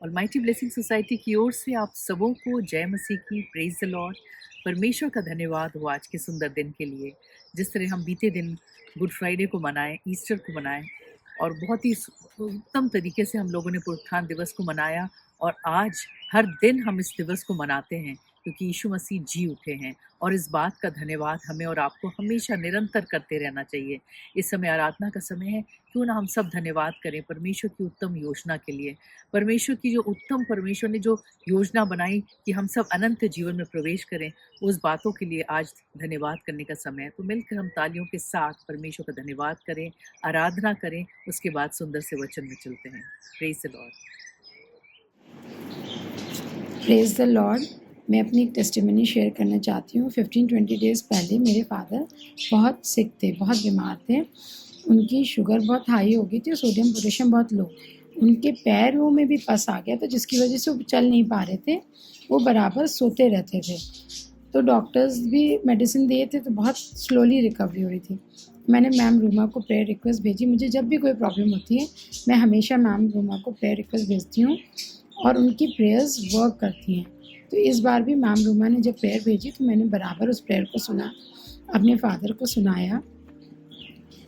Almighty blessing society की ओर से आप सबों को जय मसीह की, प्रेज द लॉर्ड। परमेश्वर का धन्यवाद हो आज के सुंदर दिन के लिए। जिस तरह हम बीते दिन गुड फ्राइडे को मनाएं, ईस्टर को मनाएं और बहुत ही उत्तम तरीके से हम लोगों ने पुनरुत्थान दिवस को मनाया, और आज हर दिन हम इस दिवस को मनाते हैं क्योंकि यीशु मसीह जी उठे हैं, और इस बात का धन्यवाद हमें और आपको हमेशा निरंतर करते रहना चाहिए। इस समय आराधना का समय है, क्यों ना हम सब धन्यवाद करें परमेश्वर की उत्तम योजना के लिए। परमेश्वर की जो उत्तम, परमेश्वर ने जो योजना बनाई कि हम सब अनंत जीवन में प्रवेश करें, उस बातों के लिए आज धन्यवाद करने का समय है। तो मिलकर हम तालियों के साथ परमेश्वर का धन्यवाद करें, आराधना करें, उसके बाद सुंदर से वचन में चलते हैं। Praise the Lord. Praise the Lord. मैं अपनी एक टेस्टिमनी शेयर करना चाहती हूँ। 15-20 डेज़ पहले मेरे फादर बहुत सिक थे, बहुत बीमार थे। उनकी शुगर बहुत हाई हो गई थी, सोडियम पोटेशियम बहुत लो। उनके पैरों में भी पस आ गया था, जिसकी वजह से वो चल नहीं पा रहे थे, वो बराबर सोते रहते थे। तो डॉक्टर्स भी मेडिसिन दिए थे, तो बहुत स्लोली रिकवरी हो रही थी। मैंने मैम रूमा को प्रेयर रिक्वेस्ट भेजी। मुझे जब भी कोई प्रॉब्लम होती है, मैं हमेशा मैम रूमा को प्रेयर रिक्वेस्ट भेजती हूँ और उनकी प्रेयर्स वर्क करती हैं। तो इस बार भी मैम रूमा ने जब प्रेयर भेजी तो मैंने बराबर उस प्रेयर को सुना, अपने फादर को सुनाया।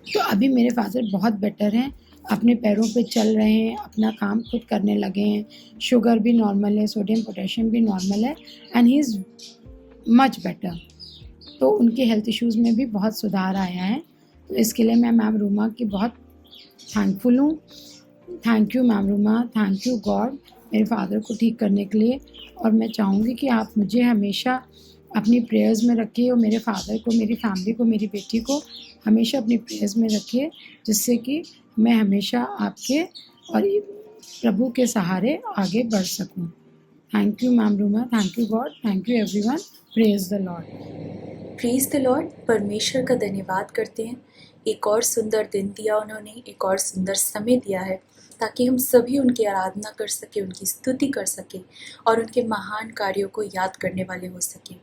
तो अभी मेरे फादर बहुत बेटर हैं, अपने पैरों पे चल रहे हैं, अपना काम खुद करने लगे हैं। शुगर भी नॉर्मल है, सोडियम पोटेशियम भी नॉर्मल है, and he is much better. तो उनके हेल्थ इश्यूज़ में भी बहुत सुधार आया है। तो इसके लिए मैं मैम रूमा की बहुत थैंकफुल हूँ। Thank you ma'am Ruma, thank you God मेरे फादर को ठीक करने के लिए। और मैं चाहूँगी कि आप मुझे हमेशा अपनी प्रेयर्स में रखिए, और मेरे फादर को, मेरी फैमिली को, मेरी बेटी को हमेशा अपनी प्रेयर्स में रखिए, जिससे कि मैं हमेशा आपके और प्रभु के सहारे आगे बढ़ सकूँ। Thank you ma'am Ruma, thank you God, thank you everyone. Praise the Lord. Praise the Lord. परमेश्वर का धन्यवाद करते हैं। एक और सुंदर दिन दिया उन्होंने, एक और सुंदर समय दिया है ताकि हम सभी उनकी आराधना कर सके, उनकी स्तुति कर सके और उनके महान कार्यों को याद करने वाले हो सके।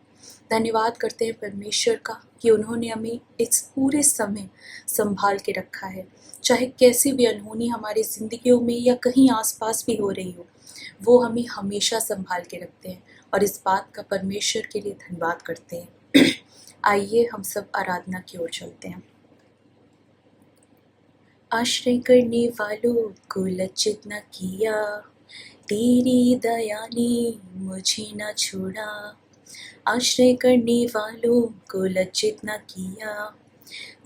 धन्यवाद करते हैं परमेश्वर का कि उन्होंने हमें इस पूरे समय संभाल के रखा है। चाहे कैसी भी अनहोनी हमारी जिंदगियों में या कहीं आसपास भी हो रही हो, वो हमें हमेशा संभाल के रखते हैं, और इस बात का परमेश्वर के लिए धन्यवाद करते हैं। आइए हम सब आराधना की ओर चलते हैं। आश्रय करने वालों को लज्जित न किया, तेरी दया ने मुझे न छोड़ा। आश्रय करने वालों को लज्जित न किया,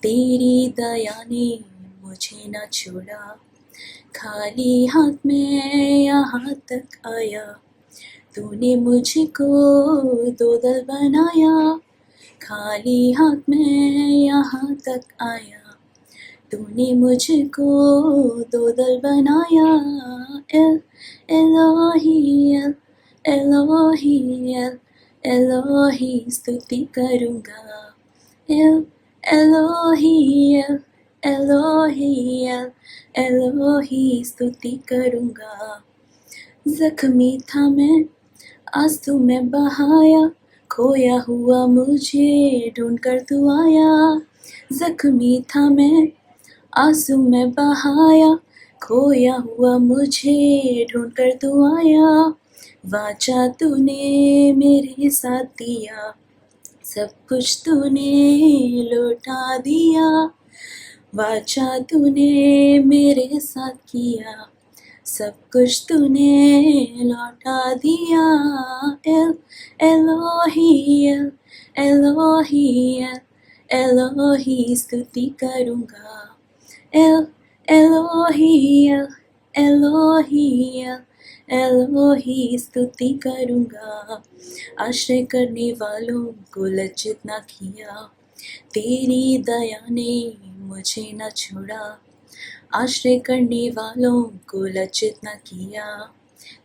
तेरी दया ने मुझे न छोड़ा। खाली हाथ में यहाँ तक आया, तूने मुझको दो दल बनाया। खाली हाथ में यहाँ तक आया, तूने मुझको दो दल बनाया। एलोही एल एलोही एल एलोही स्तुति करूँगा। एलोही एल एलोही एल एलोही स्तुति करूँगा। जख्मी था मैं, आंसू में बहाया, खोया हुआ मुझे ढूंढ कर तू आया। जख्मी था मैं, आंसू में बहाया, खोया हुआ मुझे ढूंढ कर तू आया। वाचा तूने मेरे साथ दिया, सब कुछ तूने लौटा दिया। वाचा तूने मेरे साथ किया, सब कुछ तूने लौटा दिया। एलोही एल एलोही एल एलोही स्तुति करूँगा। एलोही एल एलोही एल एलोही स्तुति करूँगा। आश्रय करने वालों को लज्जित न किया, तेरी दया ने मुझे न छोड़ा। आश्रय करने वालों को लज्जित न किया,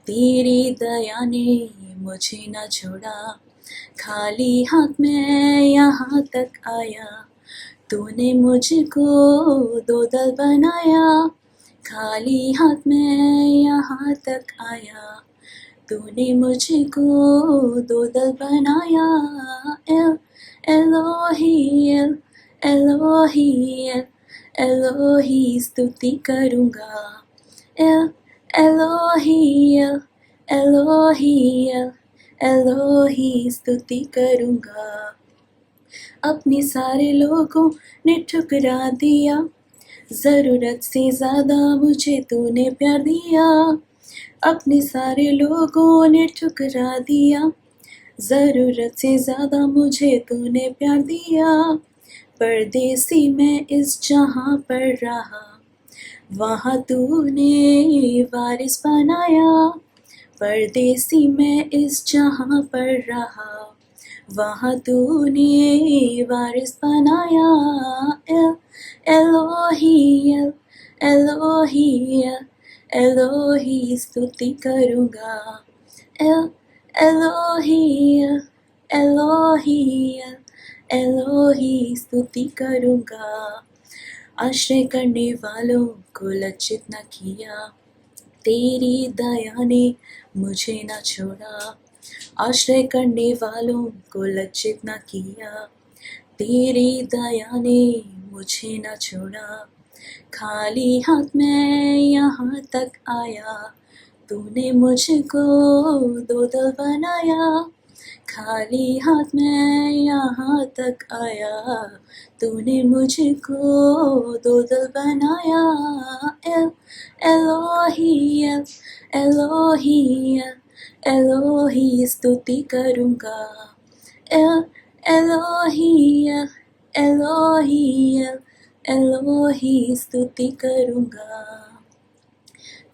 तेरी दया ने मुझे न छोड़ा। खाली हाथ में यहाँ तक आया, तूने मुझको दो दल बनाया। खाली हाथ में यहाँ तक आया, तूने मुझको दो दल बनाया। एलोही एल एलोही एल एलोही स्तुति करूँगा। एलोही एल एलोही एलोही स्तुति करूँगा। अपने सारे लोगों ने ठुकरा दिया, ज़रूरत से ज़्यादा मुझे तूने प्यार दिया। अपने सारे लोगों ने ठुकरा दिया, ज़रूरत से ज़्यादा मुझे तूने प्यार दिया। परदेसी मैं इस जहाँ पर रहा, वहाँ तूने वारिस बनाया। परदेसी मैं इस जहाँ पर रहा, वहाँ तूने वारिस बनाया। एलोही एलोही एलोही स्तुति करूँगा। एलोही एलोही एलोही स्तुति करूँगा। आश्रय करने वालों को लज्जित न किया, तेरी दया ने मुझे न छोड़ा। आश्रय करने वालों को लज्जित न किया, तेरी दया ने मुझे न छोड़ा। खाली हाथ मैं यहाँ तक आया, तूने मुझको दो दिल बनाया। खाली हाथ मैं यहाँ तक आया, तूने मुझको दो दिल बनाया। एलोही एलोही एलोही स्तुति करूँगा। एलोही एलोही एलोही स्तुति करूँगा।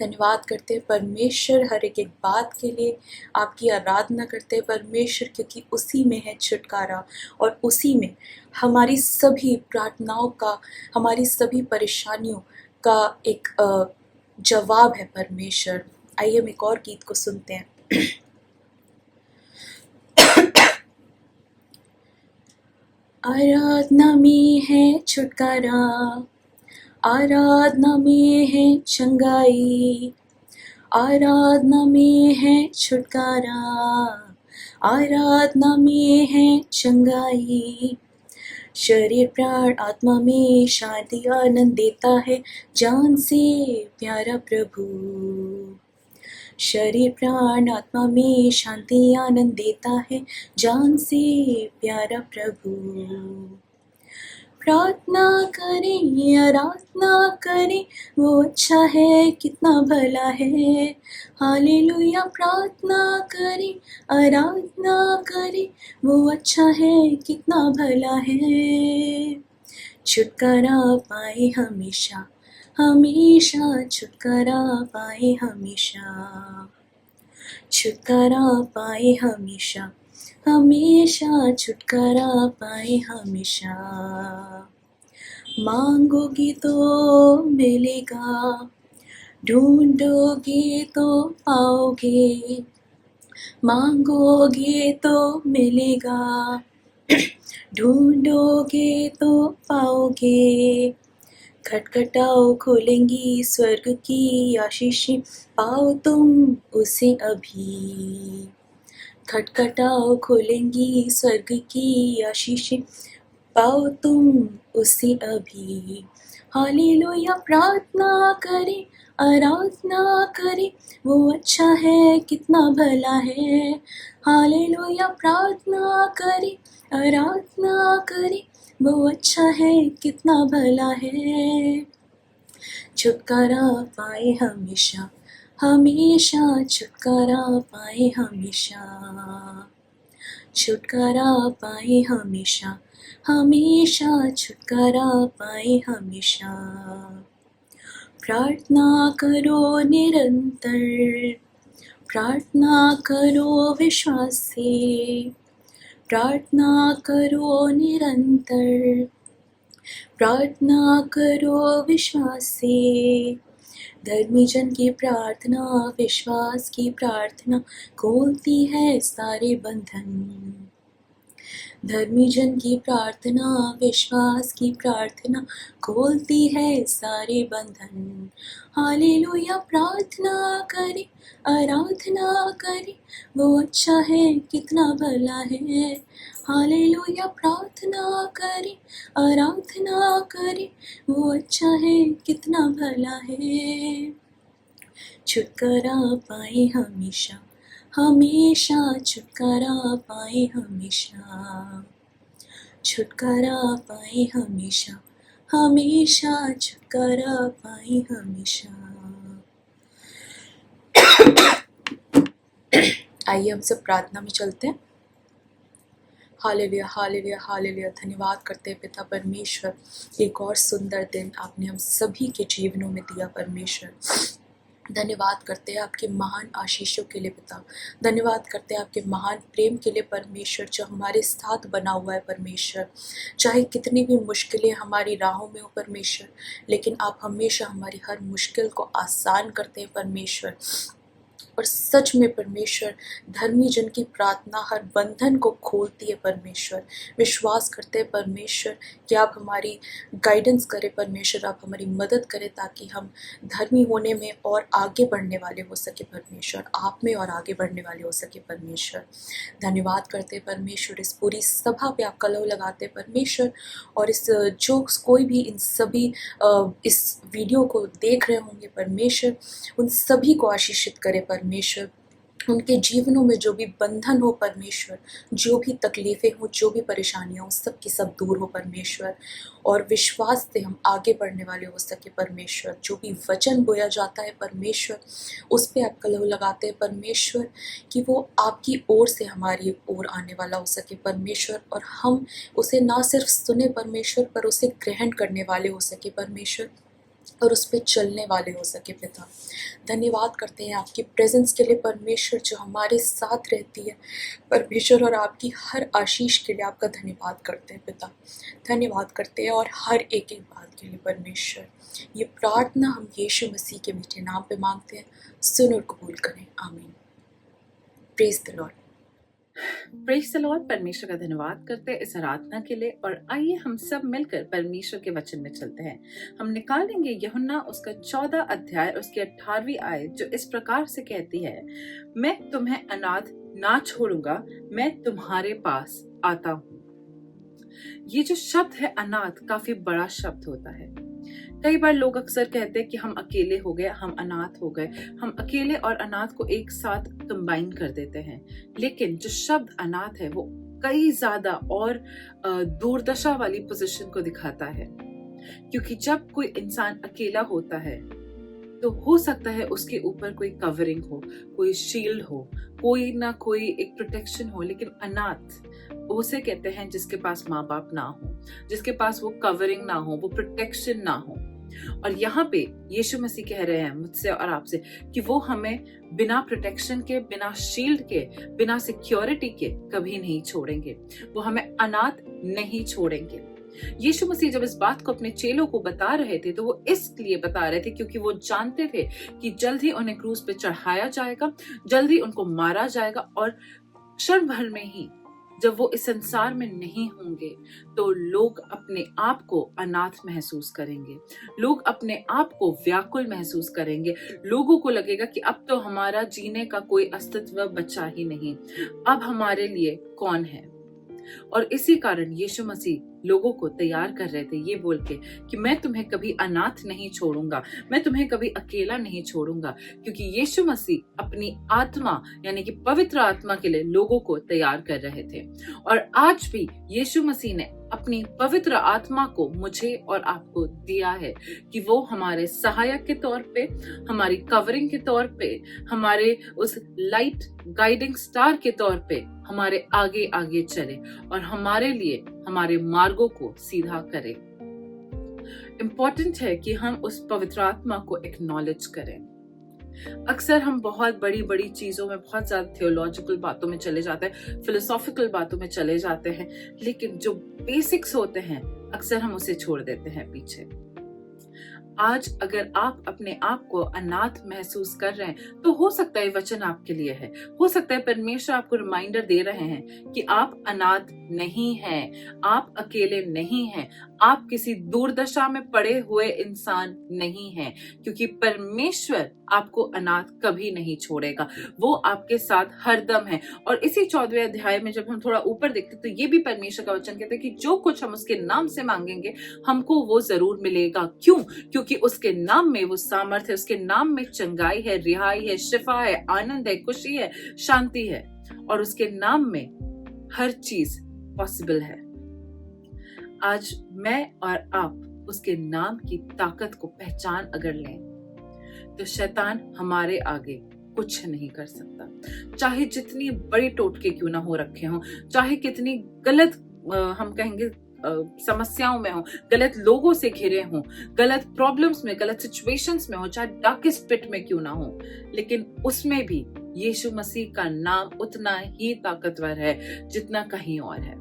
धन्यवाद करते हैं परमेश्वर हर एक बात के लिए, आपकी आराधना करते हैं परमेश्वर, क्योंकि उसी में है छुटकारा और उसी में हमारी सभी प्रार्थनाओं का, हमारी सभी परेशानियों का एक जवाब है परमेश्वर। आइए हम एक और गीत को सुनते हैं। आराधना में है छुटकारा, आराधना में है चंगाई, आराधना में है छुटकारा, आराधना में है चंगाई। शरीर प्राण आत्मा में शांति आनंद देता है, जान से प्यारा प्रभु। शरीर प्राण आत्मा में शांति आनंद देता है, जान से प्यारा प्रभु। प्रार्थना करें आराधना करें, वो अच्छा है कितना भला है। हालेलुया। प्रार्थना करें आराधना करें, वो अच्छा है कितना भला है। छुटकारा पाए हमेशा हमेशा, छुटकारा पाए हमेशा, छुटकारा पाए हमेशा हमेशा, छुटकारा पाए हमेशा। मांगोगे तो मिलेगा, ढूंढोगे तो पाओगे। मांगोगे तो मिलेगा, ढूंढोगे तो पाओगे। खटखटाओ खोलेंगी स्वर्ग की आशीषें, पाओ तुम उसे अभी। खटखटाओ खोलेंगी स्वर्ग की आशीषें, पाओ तुम उसे अभी। हालेलुया। प्रार्थना करें आराधना करें, वो अच्छा है कितना भला है। हालेलुया। प्रार्थना करें आराधना करें, वो अच्छा है कितना भला है। छुटकारा पाए हमेशा हमेशा, छुटकारा पाए हमेशा, छुटकारा पाए हमेशा हमेशा, छुटकारा पाए हमेशा। प्रार्थना करो निरंतर, प्रार्थना करो विश्वास से, प्रार्थना करो निरंतर, प्रार्थना करो विश्वास से। धर्मी जन की प्रार्थना विश्वास की प्रार्थना खोलती है सारे बंधन। धर्मी जन की प्रार्थना विश्वास की प्रार्थना खोलती है सारे बंधन। हालेलुया। प्रार्थना करें आराधना करें, वो अच्छा है कितना भला है। हालेलुया। प्रार्थना करें आराधना करें, वो अच्छा है कितना भला है। छुटकारा पाए हमेशा हमेशा छुटकारा पाए हमेशा, छुटकारा पाए हमेशा, हमेशा छुटकारा पाए हमेशा। आइए हम सब प्रार्थना में चलते हैं। Hallelujah hallelujah hallelujah. धन्यवाद करते हैं पिता परमेश्वर, एक और सुंदर दिन आपने हम सभी के जीवनों में दिया परमेश्वर। धन्यवाद करते हैं आपके महान आशीषों के लिए पिता। धन्यवाद करते हैं आपके महान प्रेम के लिए परमेश्वर, जो हमारे साथ बना हुआ है परमेश्वर। चाहे कितनी भी मुश्किलें हमारी राहों में हो परमेश्वर, लेकिन आप हमेशा हमारी हर मुश्किल को आसान करते हैं परमेश्वर। और सच में परमेश्वर, धर्मी जन की प्रार्थना हर बंधन को खोलती है परमेश्वर। विश्वास करते हैं परमेश्वर कि आप हमारी गाइडेंस करें परमेश्वर, आप हमारी मदद करें ताकि हम धर्मी होने में और आगे बढ़ने वाले हो सके परमेश्वर, आप में और आगे बढ़ने वाले हो सके परमेश्वर। धन्यवाद करते हैं परमेश्वर, इस पूरी सभा पे आप कलह लगाते हैं परमेश्वर। और इस जो कोई भी इन सभी इस वीडियो को देख रहे होंगे परमेश्वर, उन सभी को आशीषित करे परमेश्वर। उनके जीवनों में जो भी बंधन हो परमेश्वर, जो भी तकलीफें हो, जो भी परेशानियां हो, सब की सब दूर हो परमेश्वर। और विश्वास से हम आगे बढ़ने वाले हो सके परमेश्वर। जो भी वचन बोया जाता है परमेश्वर, उस पे आप कलह लगाते हैं परमेश्वर कि वो आपकी ओर से हमारी ओर आने वाला हो सके परमेश्वर। और हम उसे ना सिर्फ सुने परमेश्वर, पर उसे ग्रहण करने वाले हो सके परमेश्वर, और उस पर चलने वाले हो सके पिता। धन्यवाद करते हैं आपकी प्रेजेंस के लिए परमेश्वर, जो हमारे साथ रहती है परमेश्वर। और आपकी हर आशीष के लिए आपका धन्यवाद करते हैं पिता। धन्यवाद करते हैं और हर एक एक बात के लिए परमेश्वर। ये प्रार्थना हम यीशु मसीह के मीठे नाम पे मांगते हैं, सुन और कबूल करें, आमीन। Praise the Lord. Praise the Lord. परमेश्वर का धन्यवाद करते हैं इस आराधना के लिए। और आइए हम सब मिलकर परमेश्वर के वचन में चलते हैं। हम निकालेंगे यूहन्ना उसका 14 अध्याय उसकी 18वीं आयत, जो इस प्रकार से कहती है, मैं तुम्हें अनाथ ना छोड़ूंगा, मैं तुम्हारे पास आता हूँ। ये जो शब्द है अनाथ, काफी बड़ा शब्द होता है। कई बार लोग अक्सर कहते हैं कि हम अकेले हो गए, हम अनाथ हो गए। हम अकेले और अनाथ को एक साथ कंबाइन कर देते हैं, लेकिन जो शब्द अनाथ है वो कई ज्यादा और दुर्दशा वाली पोजीशन को दिखाता है। क्योंकि जब कोई इंसान अकेला होता है तो हो सकता है उसके ऊपर कोई कवरिंग हो, कोई शील्ड हो, कोई ना कोई एक प्रोटेक्शन हो। लेकिन अनाथ उसे कहते हैं जिसके पास माँ बाप ना हो, जिसके पास वो कवरिंग ना हो, वो प्रोटेक्शन ना हो। और यहाँ पे यीशु मसीह कह रहे हैं मुझसे और आपसे कि वो हमें बिना प्रोटेक्शन के, बिना शील्ड के, बिना सिक्योरिटी के कभी नहीं छोड़ेंगे। वो हमें अनाथ नहीं छोड़ेंगे। यीशु मसीह जब इस बात को अपने चेलों को बता रहे थे तो वो इसलिए बता रहे थे क्योंकि वो जानते थे कि जल्द ही उन्हें क्रूस पे चढ़ाया जाएगा, जल्द ही उनको मारा जाएगा। और क्षण भर में ही जब वो इस संसार में नहीं होंगे तो लोग अपने आप को अनाथ महसूस करेंगे, लोग अपने आप को व्याकुल महसूस करेंगे। लोगों को लगेगा कि अब तो हमारा जीने का कोई अस्तित्व बचा ही नहीं, अब हमारे लिए कौन है। और इसी कारण यीशु मसीह लोगों को तैयार कर रहे थे ये बोल के कि मैं तुम्हें कभी अनाथ नहीं छोड़ूंगा, मैं तुम्हें कभी अकेला नहीं छोड़ूंगा। क्योंकि यीशु मसीह अपनी आत्मा यानी कि पवित्र आत्मा के लिए लोगों को तैयार कर रहे थे। और आज भी यीशु मसीह ने अपनी पवित्र आत्मा को मुझे और आपको दिया है कि वो हमारे सहायक के तौर पे, हमारी कवरिंग के तौर पे, हमारे उस लाइट गाइडिंग स्टार के तौर पे हमारे आगे आगे चले और हमारे लिए हमारे मार्गों को सीधा करे। इम्पोर्टेंट है कि हम उस पवित्र आत्मा को एक्नॉलेज करें। अक्सर हम बहुत बड़ी बड़ी चीजों में, बहुत ज्यादा थियोलॉजिकल बातों में चले जाते हैं, फिलोसॉफिकल बातों में चले जाते हैं, लेकिन जो बेसिक्स होते हैं अक्सर हम उसे छोड़ देते हैं पीछे। आज अगर आप अपने आप को अनाथ महसूस कर रहे हैं तो हो सकता है वचन आपके लिए है। हो सकता है परमेश्वर आपको रिमाइंडर दे रहे हैं कि आप अनाथ नहीं हैं, आप अकेले नहीं हैं, आप किसी दुर्दशा में पड़े हुए इंसान नहीं हैं, क्योंकि परमेश्वर आपको अनाथ कभी नहीं छोड़ेगा। वो आपके साथ हरदम है। और इसी 14वें अध्याय में जब हम थोड़ा ऊपर देखते तो ये भी परमेश्वर का वचन कहते हैं कि जो कुछ हम उसके नाम से मांगेंगे हमको वो जरूर मिलेगा। क्यों? क्योंकि उसके नाम में वो सामर्थ है, उसके नाम में चंगाई है, रिहाई है, शिफा है, आनंद है, खुशी है, शांति है, और उसके नाम में हर चीज पॉसिबल है। आज मैं और आप उसके नाम की ताकत को पहचान अगर लें तो शैतान हमारे आगे कुछ नहीं कर सकता। चाहे जितनी बड़ी टोटके क्यों ना हो रखे हों, चाहे कितनी गलत हम कहेंगे समस्याओं में हो, गलत लोगों से घिरे हों, गलत प्रॉब्लम्स में, गलत सिचुएशंस में हो, चाहे डार्केस्ट पिट में क्यों ना हो, लेकिन उसमें भी यीशु मसीह का नाम उतना ही ताकतवर है जितना कहीं और है।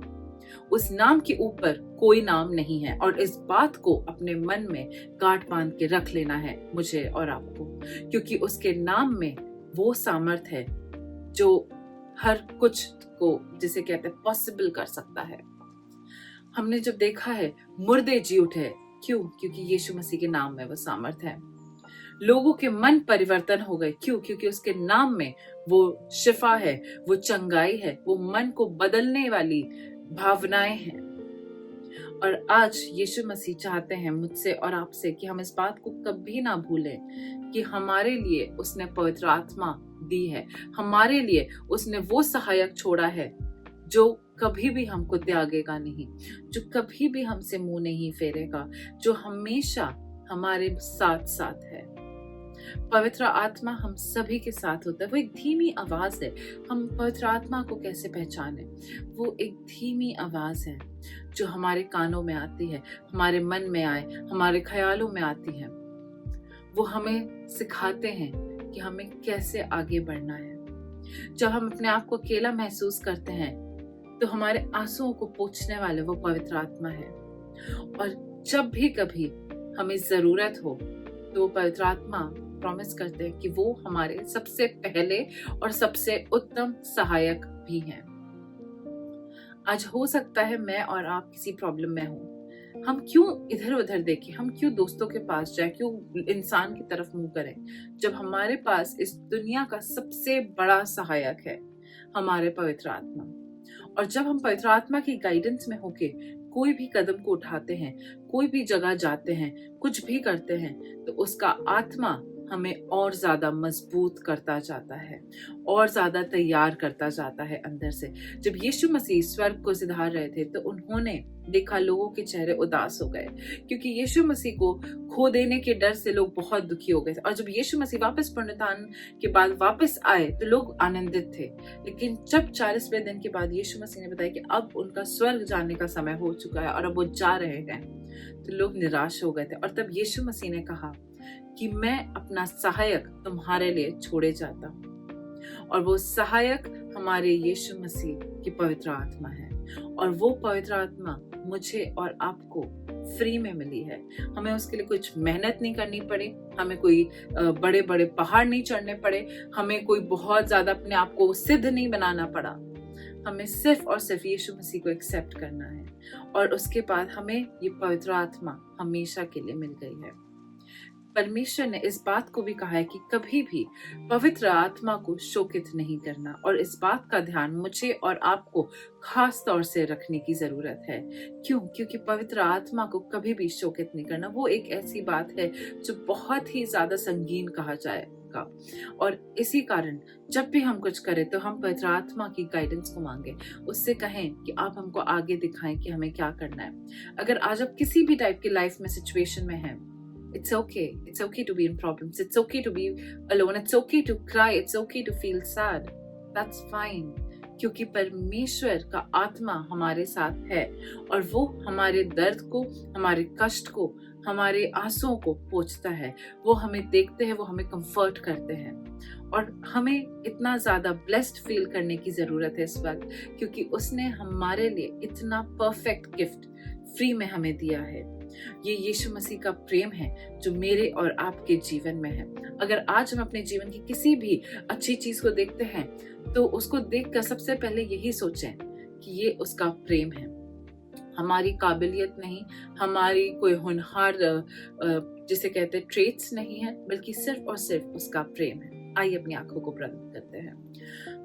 उस नाम के ऊपर कोई नाम नहीं है, और इस बात को अपने मन में गांठ बांध के रख लेना है मुझे और आपको, क्योंकि उसके नाम में वो सामर्थ है जो हर कुछ को, जिसे कहते हैं, पॉसिबल कर सकता है। हमने जब देखा है मुर्दे जी उठे, क्यों? क्योंकि यीशु मसीह के नाम में वो सामर्थ है। लोगों के मन परिवर्तन हो गए, क्यों? क्योंकि उसके नाम में वो शिफा है, वो चंगाई है, वो मन को बदलने वाली भावनाएं हैं। और आज यीशु मसीह चाहते हैं मुझसे और आपसे कि हम इस बात को कभी ना भूलें कि हमारे लिए उसने पवित्र आत्मा दी है, हमारे लिए उसने वो सहायक छोड़ा है जो कभी भी हमको त्यागेगा नहीं, जो कभी भी हमसे मुंह नहीं फेरेगा, जो हमेशा हमारे साथ साथ है। पवित्र आत्मा हम सभी के साथ होता है। वो एक धीमी आवाज है। हम पवित्र आत्मा को कैसे पहचाने? वो एक धीमी आवाज है जो हमारे कानों में आती है, हमारे मन में आए, हमारे ख्यालों में आती है। वो हमें सिखाते हैं कि हमें कैसे आगे बढ़ना है। जब हम अपने आप को अकेला महसूस करते हैं तो हमारे आंसुओं को पोंछने वाले वो पवित्र आत्मा है। और जब भी कभी हमें जरूरत हो तो वो पवित्र आत्मा प्रॉमिस करते हैं कि वो हमारे सबसे पहले और सबसे उत्तम सहायक भी हैं। आज हो सकता है मैं और आप किसी प्रॉब्लम में हो, हम क्यों इधर उधर देखें, हम क्यों दोस्तों के पास जाए, क्यों इंसान की तरफ मुंह करें, जब हमारे पास इस दुनिया का सबसे बड़ा सहायक है हमारे पवित्र आत्मा। और जब हम पवित्र आत्मा की गाइडेंस में होके कोई भी कदम को उठाते हैं, कोई भी जगह जाते हैं, कुछ भी करते हैं, तो उसका आत्मा हमें और ज्यादा मजबूत करता जाता है, और ज्यादा तैयार करता जाता है अंदर से। जब यीशु मसीह स्वर्ग को सिधार रहे थे तो उन्होंने देखा लोगों के चेहरे उदास हो गए, क्योंकि यीशु मसीह को खो देने के डर से लोग बहुत दुखी हो गए थे। और जब यीशु मसीह वापस पुनरुत्थान के बाद वापस आए तो लोग आनंदित थे। लेकिन जब 40वें दिन के बाद यीशु मसीह ने बताया कि अब उनका स्वर्ग जाने का समय हो चुका है और अब वो जा रहे हैं, तो लोग निराश हो गए थे। और तब यीशु मसीह ने कहा कि मैं अपना सहायक तुम्हारे लिए छोड़े जाता हूँ। और वो सहायक हमारे यीशु मसीह की पवित्र आत्मा है, और वो पवित्र आत्मा मुझे और आपको फ्री में मिली है। हमें उसके लिए कुछ मेहनत नहीं करनी पड़ी, हमें कोई बड़े बड़े पहाड़ नहीं चढ़ने पड़े, हमें कोई बहुत ज्यादा अपने आप को सिद्ध नहीं बनाना पड़ा। हमें सिर्फ और सिर्फ यीशु मसीह को एक्सेप्ट करना है, और उसके बाद हमें ये पवित्र आत्मा हमेशा के लिए मिल गई है। परमेश्वर ने इस बात को भी कहा है कि कभी भी पवित्र आत्मा को शोकित नहीं करना, और इस बात का ध्यान मुझे और आपको खास तौर से रखने की जरूरत है। क्यों? क्योंकि पवित्र आत्मा को कभी भी शोकित नहीं करना वो एक ऐसी बात है जो बहुत ही ज्यादा संगीन कहा जाएगा। और इसी कारण जब भी हम कुछ करें तो हम पवित्र आत्मा की गाइडेंस को मांगे, उससे कहें कि आप हमको आगे दिखाएं कि हमें क्या करना है। अगर आज आप किसी भी टाइप की लाइफ में सिचुएशन में हैं, It's okay. It's okay to be in problems. It's okay to be alone. It's okay to cry. It's okay to feel sad. That's fine. क्योंकि परमेश्वर का आत्मा हमारे साथ है, और वो हमारे दर्द को, हमारे कष्ट को, हमारे आंसुओं को पोंछता है। वो हमें देखते हैं, वो हमें कंफर्ट करते हैं, और हमें इतना ज्यादा ब्लेस्ड फील करने की जरूरत है इस वक्त, क्योंकि उसने हमारे लिए इतना परफेक्ट गिफ्ट फ्री में हमें दिया है। ये यीशु मसीह का प्रेम है जो मेरे और आपके जीवन में है। अगर आज हम अपने जीवन की किसी भी अच्छी चीज को देखते हैं तो उसको देखकर सबसे पहले यही सोचें कि ये उसका प्रेम है। हमारी काबिलियत नहीं, हमारी कोई होनहार जिसे कहते हैं ट्रेट्स नहीं है, बल्कि सिर्फ और सिर्फ उसका प्रेम है। आइए अपनी आंखों को बंद करते हैं।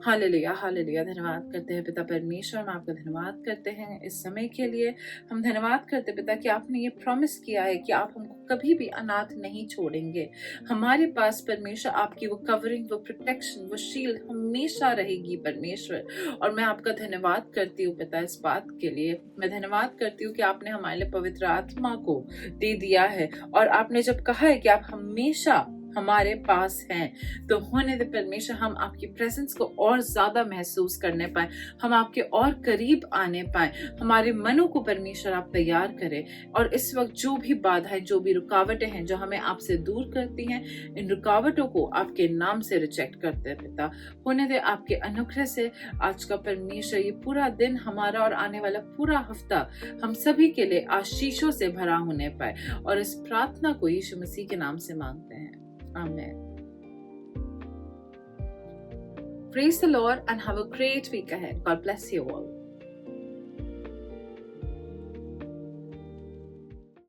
Hallelujah, hallelujah. धन्यवाद करते हैं पिता परमेश्वर, हम आपका धन्यवाद करते हैं इस समय के लिए। हम धन्यवाद करते हैं पिता कि आपने ये प्रॉमिस किया है कि आप हमको कभी भी अनाथ नहीं छोड़ेंगे। हमारे पास परमेश्वर आपकी वो कवरिंग, वो प्रोटेक्शन, वो शील्ड हमेशा रहेगी परमेश्वर। और मैं आपका धन्यवाद करती हूँ पिता इस बात के लिए। मैं धन्यवाद करती हूँ कि आपने हमारे लिए पवित्र आत्मा को दे दिया है, और आपने जब कहा है कि आप हमेशा हमारे पास हैं, तो होने दे परमेश्वर हम आपकी प्रेजेंस को और ज्यादा महसूस करने पाए, हम आपके और करीब आने पाए। हमारे मनों को परमेश्वर आप तैयार करें, और इस वक्त जो भी बाधाएं, जो भी रुकावटें हैं जो हमें आपसे दूर करती हैं, इन रुकावटों को आपके नाम से रिजेक्ट करते हैं पिता। होने दे आपके अनुग्रह से आज का परमेश्वर ये पूरा दिन हमारा और आने वाला पूरा हफ्ता हम सभी के लिए आशीषों से भरा होने पाए, और इस प्रार्थना को यीशु मसीह के नाम से मांगते हैं, Amen. Praise the Lord and have a great week ahead. God bless you all.